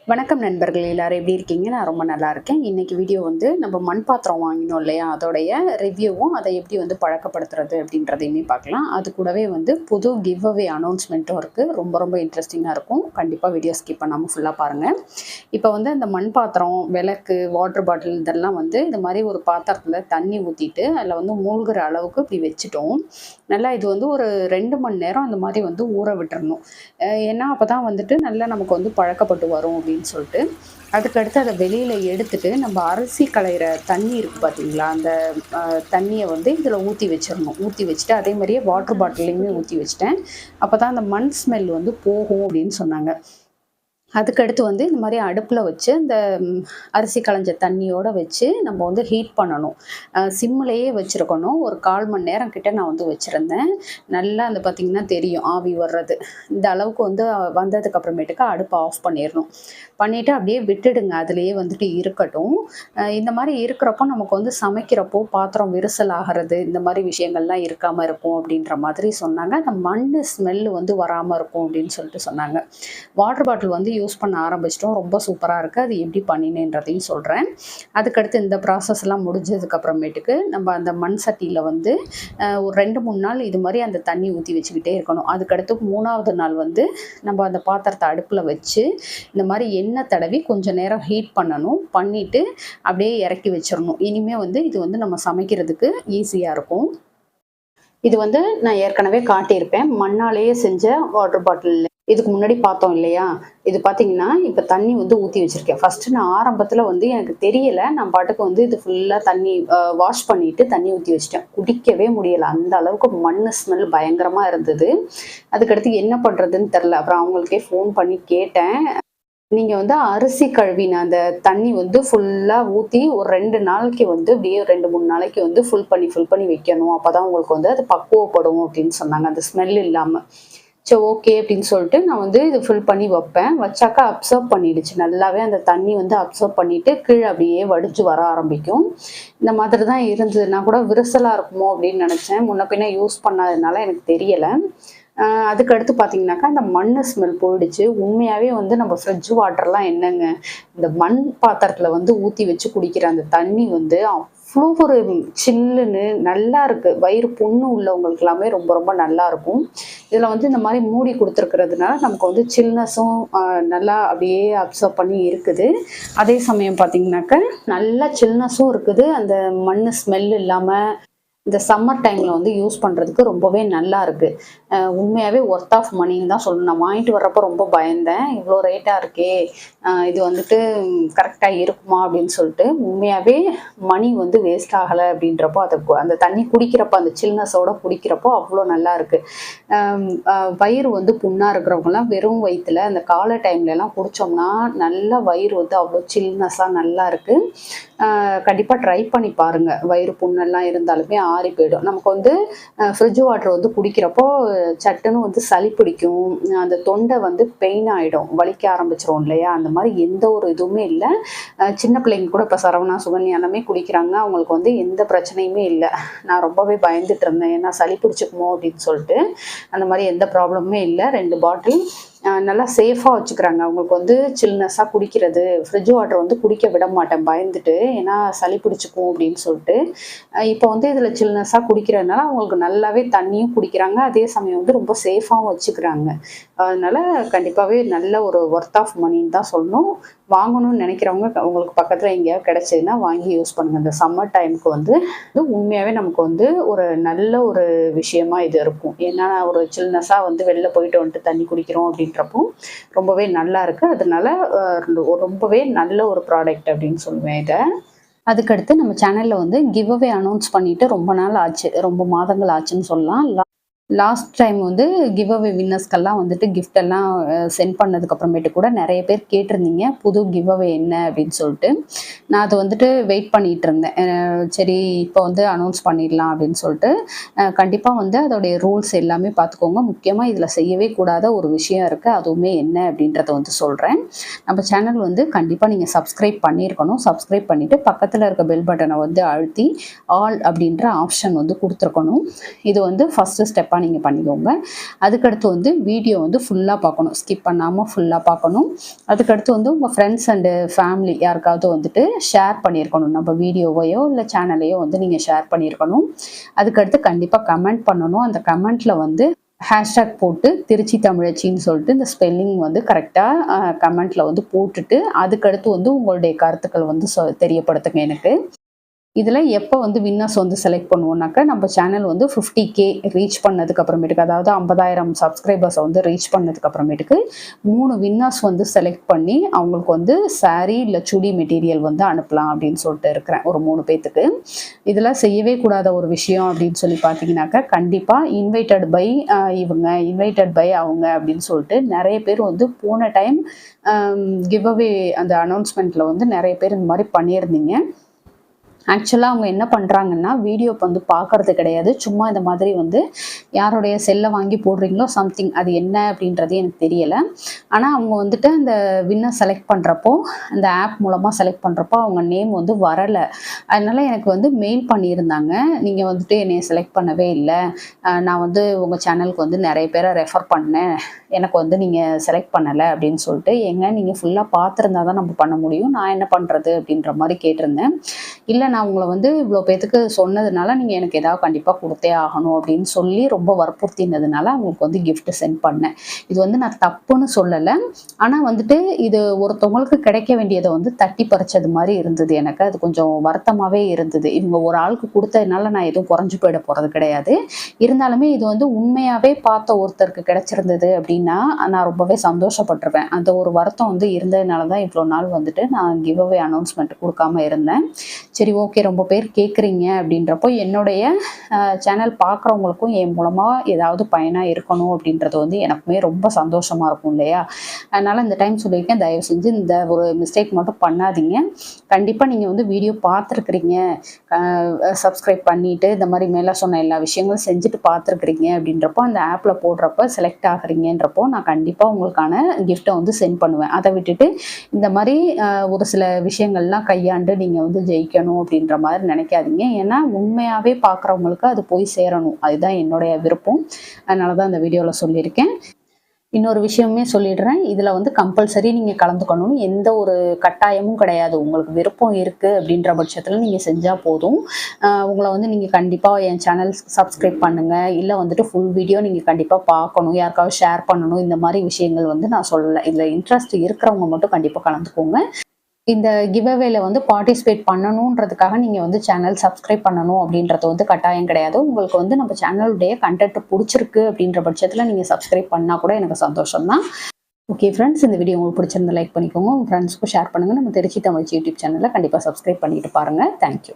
வணக்கம் நண்பர்களே, எல்லாரும் எப்படி இருக்கீங்க? நான் ரொம்ப நல்லா இருக்கேன். இன்னைக்கு வீடியோ வந்து நம்ம மண் பாத்திரம் வாங்கினோம் இல்லையா, அதோடைய ரிவ்யூவும் அதை எப்படி வந்து பழக்கப்படுத்துறது அப்படின்றதையுமே பார்க்கலாம். அது கூடவே வந்து புது கிவ் அவே அனௌன்ஸ்மெண்ட்டும் இருக்குது. ரொம்ப ரொம்ப இன்ட்ரெஸ்டிங்காக இருக்கும். கண்டிப்பாக வீடியோ ஸ்கிப் பண்ணாமல் ஃபுல்லாக பாருங்கள். இப்போ வந்து அந்த மண் பாத்திரம், விளக்கு, வாட்டர் பாட்டில் இதெல்லாம் வந்து இந்த மாதிரி ஒரு பாத்திரத்தில் தண்ணி ஊற்றிட்டு அதில் வந்து மூழ்கிற அளவுக்கு இப்படி வச்சுட்டோம். நல்லா இது வந்து ஒரு 2 மணி நேரம் அந்த மாதிரி வந்து ஊற விட்டுறணும். ஏன்னா அப்போ தான் வந்துட்டு நல்லா நமக்கு வந்து பழக்கப்பட்டு வரும் அப்படின்னு சொல்லிட்டு. அதுக்கடுத்து அதை வெளியில் எடுத்துட்டு நம்ம அரிசி களையிற தண்ணி இருக்குது பார்த்தீங்களா, அந்த தண்ணியை வந்து இதில் ஊற்றி வச்சிடணும். ஊற்றி வச்சுட்டு அதே மாதிரியே வாட்டர் பாட்டிலையுமே ஊற்றி வச்சுட்டேன். அப்போ தான் அந்த மண் ஸ்மெல் வந்து போகும் அப்படின்னு சொன்னாங்க. அதுக்கடுத்து வந்து இந்த மாதிரி அடுப்பில் வச்சு இந்த அரிசி களைஞ்ச தண்ணியோடு வச்சு நம்ம வந்து ஹீட் பண்ணணும். சிம்மிலேயே வச்சுருக்கணும். ஒரு 1/4 மணி நேரம் கிட்ட நான் வந்து வச்சுருந்தேன். நல்லா அந்த பார்த்திங்கன்னா தெரியும் ஆவி வர்றது. இந்த அளவுக்கு வந்து வந்ததுக்கு அப்புறமேட்டுக்கு அடுப்பை ஆஃப் பண்ணிடணும். பண்ணிவிட்டு அப்படியே விட்டுடுங்க, அதுலேயே வந்துட்டு இருக்கட்டும். இந்த மாதிரி இருக்கிறப்போ நமக்கு வந்து சமைக்கிறப்போ பாத்திரம் விரிசல் ஆகிறது இந்த மாதிரி விஷயங்கள்லாம் இருக்காமல் இருக்கும் அப்படின்ற மாதிரி சொன்னாங்க. அந்த மண் ஸ்மெல்லு வந்து வராமல் இருக்கும் அப்படின்னு சொல்லிட்டு சொன்னாங்க. வாட்டர் பாட்டில் வந்து யூஸ் பண்ண ஆரம்பிச்சிட்டோம். ரொம்ப சூப்பராக இருக்குது. அது எப்படி பண்ணினேன்றதையும் சொல்கிறேன். அதுக்கடுத்து இந்த ப்ராசஸ்லாம் முடிஞ்சதுக்கப்புறமேட்டுக்கு நம்ம அந்த மண் சட்டியில் வந்து ஒரு 2-3 நாள் இது மாதிரி அந்த தண்ணி ஊற்றி வச்சுக்கிட்டே இருக்கணும். அதுக்கடுத்து 3ஆவது நாள் வந்து நம்ம அந்த பாத்திரத்தை அடுப்பில் வச்சு இந்த மாதிரி எண்ணெய் தடவி கொஞ்சம் நேரம் ஹீட் பண்ணணும். பண்ணிவிட்டு அப்படியே இறக்கி வச்சிடணும். இனிமேல் வந்து இது வந்து நம்ம சமைக்கிறதுக்கு ஈஸியாக இருக்கும். இது வந்து நான் ஏற்கனவே காட்டியிருப்பேன். மண்ணாலேயே செஞ்ச வாட்டர் பாட்டில். இதுக்கு முன்னாடி பார்த்தோம் இல்லையா, இது பார்த்தீங்கன்னா இப்போ தண்ணி வந்து ஊற்றி வச்சுருக்கேன். ஃபஸ்ட்டு நான் ஆரம்பத்தில் வந்து எனக்கு தெரியலை, நான் பாட்டுக்கு வந்து இது ஃபுல்லாக தண்ணி வாஷ் பண்ணிவிட்டு தண்ணி ஊற்றி வச்சிட்டேன். குடிக்கவே முடியலை, அந்த அளவுக்கு மண் ஸ்மெல் பயங்கரமாக இருந்தது. அதுக்கடுத்து என்ன பண்ணுறதுன்னு தெரில. அப்புறம் அவங்களுக்கே ஃபோன் பண்ணி கேட்டேன். நீங்கள் வந்து அரிசி கழுவின அந்த தண்ணி வந்து ஃபுல்லாக ஊற்றி ஒரு 2 நாளைக்கு வந்து இப்படியே 2-3 நாளைக்கு வந்து ஃபுல் பண்ணி வைக்கணும். அப்போ தான் உங்களுக்கு வந்து அது பக்குவப்படும் அப்படின்னு சொன்னாங்க, அந்த ஸ்மெல் இல்லாமல். சரி, ஓகே அப்படின்னு சொல்லிட்டு நான் வந்து இது ஃபில் பண்ணி வைப்பேன். வச்சாக்கா அப்சர்வ் பண்ணிடுச்சு. நல்லாவே அந்த தண்ணி வந்து அப்சர்வ் பண்ணிவிட்டு கீழே அப்படியே வடிஞ்சு வர ஆரம்பிக்கும். இந்த மாதிரி தான் இருந்தது. நான் கூட விரிசலாக இருக்குமோ அப்படின்னு நினச்சேன். முன்ன பின்ன யூஸ் பண்ணாததுனால எனக்கு தெரியலை. அதுக்கடுத்து பார்த்தீங்கன்னாக்கா அந்த மண் ஸ்மெல் போயிடுச்சு. உண்மையாகவே வந்து நம்ம ஃப்ரிட்ஜ் வாட்டர்லாம் என்னங்க, இந்த மண் பாத்திரத்தில் வந்து ஊற்றி வச்சு குடிக்கிற அந்த தண்ணி வந்து அவ்வளோ ஒரு சில்லுன்னு நல்லா இருக்குது. வயிறு புண்ணு உள்ளவங்களுக்கு எல்லாமே ரொம்ப ரொம்ப நல்லா இருக்கும். இதில் வந்து இந்த மாதிரி மூடி கொடுத்துருக்கிறதுனால நமக்கு வந்து சில்னஸும் நல்லா அப்படியே அப்சர்வ் பண்ணி இருக்குது. அதே சமயம் பார்த்தீங்கன்னாக்கா நல்லா சில்னஸும் இருக்குது. அந்த மண் ஸ்மெல் இல்லாமல் இந்த சம்மர் டைமில் வந்து யூஸ் பண்ணுறதுக்கு ரொம்பவே நல்லா இருக்குது. உண்மையாகவே ஒர்த் ஆஃப் மணின்னு தான் சொல்லணும். நான் வாங்கிட்டு வர்றப்போ ரொம்ப பயந்தேன், இவ்வளோ ரேட்டாக இருக்கே, இது வந்துட்டு கரெக்டாக இருக்குமா அப்படின்னு சொல்லிட்டு. உண்மையாகவே மணி வந்து வேஸ்ட் ஆகலை அப்படின்றப்போ அந்த தண்ணி குடிக்கிறப்போ அந்த சில்னஸோட குடிக்கிறப்போ அவ்வளோ நல்லா இருக்குது. வயிறு வந்து புண்ணாக இருக்கிறவங்கலாம் வெறும் வயிற்றில் அந்த காலை டைம்லலாம் குடித்தோம்னா நல்லா வயிறு வந்து அவ்வளோ சில்னஸாக நல்லா இருக்குது. கண்டிப்பாக ட்ரை பண்ணி பாருங்கள். வயிறு புண்ணெல்லாம் இருந்தாலுமே ஆறி போயிடும். நமக்கு வந்து ஃப்ரிட்ஜ் வாட்டர் வந்து குடிக்கிறப்போ சட்டுன்னு வந்து சளி பிடிக்கும், அந்த தொண்டை வந்து பெயின் ஆகிடும், வலிக்க ஆரம்பிச்சிரும் இல்லையா. அந்த மாதிரி எந்த ஒரு இதுவுமே இல்லை. சின்ன பிள்ளைங்க கூட இப்போ சரவணா, சுகன்யா எல்லாமே குடிக்கிறாங்க. அவங்களுக்கு வந்து எந்த பிரச்சனையுமே இல்லை. நான் ரொம்பவே பயந்துட்டு இருந்தேன், ஏன்னா சளி பிடிச்சிக்குமோ அப்படின்னு சொல்லிட்டு. அந்த மாதிரி எந்த ப்ராப்ளமுமே இல்லை. 2 பாட்டில் நல்லா சேஃபாக வச்சுக்கிறாங்க. அவங்களுக்கு வந்து சில்னஸாக குடிக்கிறது, ஃப்ரிட்ஜ் வாட்டர் வந்து குடிக்க விட மாட்டேன் பயந்துட்டு, ஏன்னா சளி பிடிச்சிக்கும் அப்படின்னு சொல்லிட்டு. இப்போ வந்து இதில் சில்னஸாக குடிக்கிறதுனால அவங்களுக்கு நல்லாவே தண்ணியும் குடிக்கிறாங்க, அதே சமயம் வந்து ரொம்ப சேஃபாகவும் வச்சுக்கிறாங்க. அதனால் கண்டிப்பாகவே நல்ல ஒரு ஒர்த் ஆஃப் மணின்னு தான் சொல்லணும். வாங்கணும்னு நினைக்கிறவங்க உங்களுக்கு பக்கத்தில் எங்கேயாவது கிடச்சிதுன்னா வாங்கி யூஸ் பண்ணுங்கள். இந்த சம்மர் டைமுக்கு வந்து உண்மையாகவே நமக்கு வந்து ஒரு நல்ல ஒரு விஷயமா இது இருக்கும். ஏன்னா ஒரு சில்னஸாக வந்து வெளில போயிட்டு வந்துட்டு தண்ணி குடிக்கிறோம் அப்படின்றப்போ ரொம்பவே நல்லா இருக்குது. அதனால ரொம்பவே நல்ல ஒரு ப்ராடக்ட் அப்படின்னு சொல்லுவேன் இதை. அதுக்கடுத்து நம்ம சேனலில் வந்து கிவ் அவே அனௌன்ஸ் பண்ணிவிட்டு ரொம்ப நாள் ஆச்சு, ரொம்ப மாதங்கள் ஆச்சுன்னு சொல்லலாம். லாஸ்ட் டைம் வந்து கிவ் அவே வின்னர்ஸ்க்கெல்லாம் வந்துட்டு கிஃப்ட் எல்லாம் சென்ட் பண்ணதுக்கப்புறமேட்டு கூட நிறைய பேர் கேட்டிருந்தீங்க புது கிவ் அவே என்ன அப்படின்னு சொல்லிட்டு. நான் அதை வந்துட்டு வெயிட் பண்ணிகிட்டு இருந்தேன். சரி இப்போ வந்து அனௌன்ஸ் பண்ணிடலாம் அப்படின்னு சொல்லிட்டு. கண்டிப்பாக வந்து அதோடைய ரூல்ஸ் எல்லாமே பார்த்துக்கோங்க. முக்கியமாக இதில் செய்யவே கூடாத ஒரு விஷயம் இருக்குது, அதுவுமே என்ன அப்படின்றத வந்து சொல்கிறேன். நம்ம சேனல் வந்து கண்டிப்பாக நீங்கள் சப்ஸ்கிரைப் பண்ணியிருக்கணும். சப்ஸ்கிரைப் பண்ணிவிட்டு பக்கத்தில் இருக்க பெல் பட்டனை வந்து அழுத்தி ஆல் அப்படின்ற ஆப்ஷன் வந்து கொடுத்துருக்கணும். இது வந்து ஃபஸ்ட்டு ஸ்டெப்பாக கண்டிப்பாக நீங்கள் பண்ணிக்கோங்க. அதுக்கடுத்து வந்து வீடியோ வந்து ஃபுல்லாக பார்க்கணும், ஸ்கிப் பண்ணாமல் ஃபுல்லாக பார்க்கணும். அதுக்கடுத்து வந்து உங்கள் ஃப்ரெண்ட்ஸ் அண்டு ஃபேமிலி யாருக்காவது வந்துட்டு ஷேர் பண்ணியிருக்கணும், நம்ம வீடியோவையோ இல்லை சேனலையோ வந்து நீங்கள் ஷேர் பண்ணியிருக்கணும். அதுக்கடுத்து கண்டிப்பாக கமெண்ட் பண்ணணும். அந்த கமெண்ட்டில் வந்து ஹேஷ்டேக் போட்டு திருச்சி தமிழச்சின்னு சொல்லிட்டு இந்த ஸ்பெல்லிங் வந்து கரெக்டாக கமெண்ட்டில் வந்து போட்டுட்டு அதுக்கடுத்து வந்து உங்களுடைய கருத்துக்கள் வந்து தெரியப்படுத்துங்க எனக்கு. இதில் எப்போ வந்து வின்னர்ஸ் வந்து செலக்ட் பண்ணுவோம்னாக்கா, நம்ம சேனல் வந்து 50K ரீச் பண்ணதுக்கு அப்புறமேட்டுக்கு, அதாவது 50,000 சப்ஸ்கிரைபர்ஸை வந்து ரீச் பண்ணதுக்கு அப்புறமேட்டுக்கு 3 வின்னர்ஸ் வந்து செலக்ட் பண்ணி அவங்களுக்கு வந்து சாரீ இல்லை சுடி மெட்டீரியல் வந்து அனுப்பலாம் அப்படின்னு சொல்லிட்டு இருக்கிறேன் ஒரு 3 பேத்துக்கு. இதில் செய்யவே கூடாத ஒரு விஷயம் அப்படின்னு சொல்லி பார்த்தீங்கன்னாக்கா, கண்டிப்பாக இன்வைட்டட் பை இவங்க, இன்வைட்டட் பை அவங்க அப்படின்னு சொல்லிட்டு நிறைய பேர் வந்து போன டைம் கிவ் அவே அந்த அனௌன்ஸ்மெண்ட்டில் வந்து நிறைய பேர் இந்த மாதிரி பண்ணியிருந்தீங்க. ஆக்சுவலாக அவங்க என்ன பண்ணுறாங்கன்னா, வீடியோ வந்து பார்க்கறது கிடையாது, சும்மா இந்த மாதிரி வந்து யாருடைய செல்லை வாங்கி போடுறீங்களோ சம்திங், அது என்ன அப்படின்றது எனக்கு தெரியலை. ஆனால் அவங்க வந்துட்டு அந்த வின்னர் செலக்ட் பண்ணுறப்போ, அந்த ஆப் மூலமாக செலக்ட் பண்ணுறப்போ அவங்க நேம் வந்து வரலை. அதனால் எனக்கு வந்து மெயில் பண்ணியிருந்தாங்க, நீங்கள் வந்துட்டு என்னை செலக்ட் பண்ணவே இல்லை, நான் வந்து உங்கள் சேனலுக்கு வந்து நிறைய பேரை ரெஃபர் பண்ணேன், எனக்கு வந்து நீங்கள் செலக்ட் பண்ணலை அப்படின்னு சொல்லிட்டு. ஏங்க நீங்கள் ஃபுல்லாக பார்த்துருந்தா தான் நம்ம பண்ண முடியும், நான் என்ன பண்ணுறது அப்படின்ற மாதிரி கேட்டிருந்தேன். இல்லை நான் உங்களை வந்து இவ்வளோ பேத்துக்கு சொன்னதுனால நீங்கள் எனக்கு ஏதாவது கண்டிப்பாக கொடுத்தே ஆகணும் அப்படின்னு சொல்லி ரொம்ப வற்புறுத்தினதுனால அவங்களுக்கு வந்து கிஃப்ட் சென்ட் பண்ணேன். இது வந்து நான் தப்புன்னு சொல்லலை, ஆனால் வந்துட்டு இது ஒருத்தவங்களுக்கு கிடைக்க வேண்டியதை வந்து தட்டி பறிச்சது மாதிரி இருந்தது எனக்கு. அது கொஞ்சம் வருத்தமாகவே இருந்தது. இவங்க ஒரு ஆளுக்கு கொடுத்ததுனால நான் எதுவும் குறைஞ்சு போயிட போகிறது கிடையாது. இருந்தாலுமே இது வந்து உண்மையாகவே பார்த்த ஒருத்தருக்கு கிடைச்சிருந்தது அப்படின்னா நான் ரொம்பவே சந்தோஷப்பட்டிருப்பேன். அந்த ஒரு வருத்தம் வந்து இருந்ததுனால தான் இவ்வளோ நாள் வந்துட்டு நான் கிவ் அவே அனௌன்ஸ்மெண்ட் கொடுக்காம இருந்தேன். சரி, ஓகே, ரொம்ப பேர் கேட்குறீங்க அப்படின்றப்போ என்னுடைய சேனல் பார்க்குறவங்களுக்கும் என் மூலமாக ஏதாவது பயனாக இருக்கணும் அப்படின்றது வந்து எனக்குமே ரொம்ப சந்தோஷமாக இருக்கும் இல்லையா. அதனால் இந்த டைம் சொல்லியிருக்கேன், தயவு செஞ்சு இந்த ஒரு மிஸ்டேக் மட்டும் பண்ணாதீங்க. கண்டிப்பாக நீங்கள் வந்து வீடியோ பார்த்துருக்குறீங்க, சப்ஸ்கிரைப் பண்ணிவிட்டு இந்த மாதிரி மேலே சொன்ன எல்லா விஷயங்களும் செஞ்சுட்டு பார்த்துருக்குறீங்க அப்படின்றப்போ அந்த ஆப்பில் போடுறப்ப செலக்ட் ஆகுறீங்கன்றப்போ நான் கண்டிப்பாக உங்களுக்கான கிஃப்ட்டை வந்து சென்ட் பண்ணுவேன். அதை விட்டுட்டு இந்த மாதிரி ஒரு சில விஷயங்கள்லாம் கையாண்டு நீங்கள் வந்து ஜெயிக்கணும் அப்படின்ற மாதிரி நினைக்காதீங்க. ஏன்னா உண்மையாகவே பார்க்குறவங்களுக்கு அது போய் சேரணும், அதுதான் என்னுடைய விருப்பம். அதனால தான் இந்த வீடியோவில் சொல்லியிருக்கேன். இன்னொரு விஷயமே சொல்லிடுறேன், இதில் வந்து கம்பல்சரி நீங்கள் கலந்துக்கணும்னு எந்த ஒரு கட்டாயமும் கிடையாது. உங்களுக்கு விருப்பம் இருக்குது அப்படின்ற பட்சத்தில் நீங்கள் செஞ்சால் போதும். உங்களை வந்து நீங்கள் கண்டிப்பாக என் சேனல் சப்ஸ்கிரைப் பண்ணுங்கள், இல்லை வந்துட்டு ஃபுல் வீடியோ நீங்கள் கண்டிப்பாக பார்க்கணும், யாருக்காவது ஷேர் பண்ணணும், இந்த மாதிரி விஷயங்கள் வந்து நான் சொல்லலை. இதில் இன்ட்ரெஸ்ட் இருக்கிறவங்க மட்டும் கண்டிப்பாக கலந்துக்கோங்க. இந்த கிவ் அவேல வந்து பார்ட்டிசிபேட் பண்ணணுன்றதுக்காக நீங்கள் வந்து சேனல் சப்ஸ்கிரைப் பண்ணணும் அப்படின்றது வந்து கட்டாயம் கிடையாது. உங்களுக்கு வந்து நம்ம சேனலுடைய கண்டென்ட் பிடிச்சிருக்கு அப்படின்ற பட்சத்தில் நீங்கள் சப்ஸ்கிரைப் பண்ணால் கூட எனக்கு சந்தோஷம் தான். ஓகே ஃப்ரெண்ட்ஸ், இந்த வீடியோ உங்களுக்கு பிடிச்சிருந்தா லைக் பண்ணிக்கோங்க, உங்கள் ஃப்ரெண்ட்ஸ்க்கும் ஷேர் பண்ணுங்கள். நம்ம திருச்சி தமிழ் யூடியூப் சேனலில் கண்டிப்பாக சப்ஸ்கிரைப் பண்ணிட்டு பாருங்கள். தேங்க்யூ.